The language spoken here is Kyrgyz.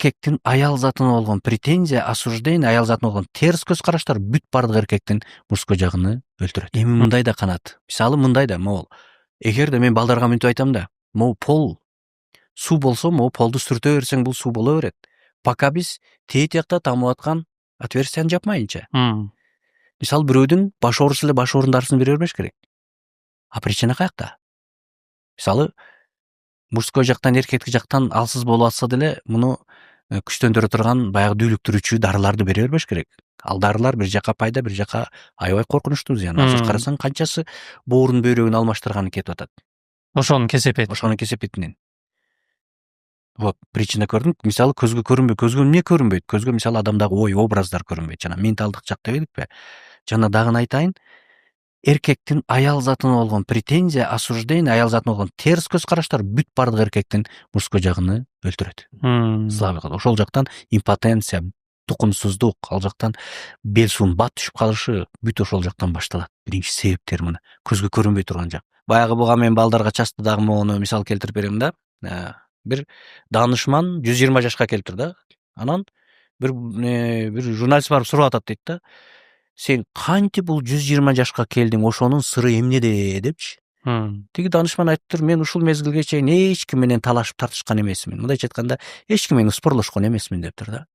эркектин аял затына болгон претензия, осуждение, аял затына болгон терс көз караштар бүт бардык эркектин мужской жагын өлтүрөт. Эми мындай да канат. Мисалы мындай да, могул. Эгерде мен балдарга мынтип айтам да, могу пол суу болсо, могу полду сүртө берсең бул суу боло берет. Пока биз тээ тиякта тамып аткан отверстияны жапмайынча. Мисалы бирөөдүн баш ооруsu эле баш оорунун дарысын бере бербеш керек. А причина каякта? Мисалы мужской жактан, эркектик жактан алсыз болуп атса деле, муну күчтөндүрө турган баягы дүүлүктүрүүчү дарыларды бере бербеш керек. Ал дарылар бир жака пайда, бир жака аябай коркунучтуу зыян. Азыр карасаң канчасы боорунун бөйрөгүн алмаштырганы кетип атат. Ошонун кесепети. Ошонун кесепетинен. Вот, причина көрдүң. Мисалы көзгө көрүнбөйт. Көзгө эмне көрүнбөйт? Көзгө мисалы адамдагы ой, образдар көрүнбөйт. Жана менталдык жак дебедикпи? Жана дагы айтайын, эркектин аял затына болгон претензия, осуждение, аял затына болгон терс көз караштар бүт бардык эркектин мужской жагын өлтүрөт. Ошол жактан импотенция, тукумсуздук, ал жактан бел суунун бат түшүп калышы бүт ошол жактан башталат. Биринчи себептер мына көзгө көрүнбөй турган жак. Баягы буга мен балдарга чачты дагы могуну мисал келтирип берем да. Бир данышман 120 жашка келиптир да. Анан бир журналист барып сурап атат дейт да. Сен кантип бул 120 жашка келдиң, ошонун сыры эмнеде депчи. Тиги данышман айтыптыр, мен ушул мезгилге чейин эч ким менен талашып тартышкан эмесмин. Мындайча айтканда, эч ким менен спорлошкон эмесмин дептир да.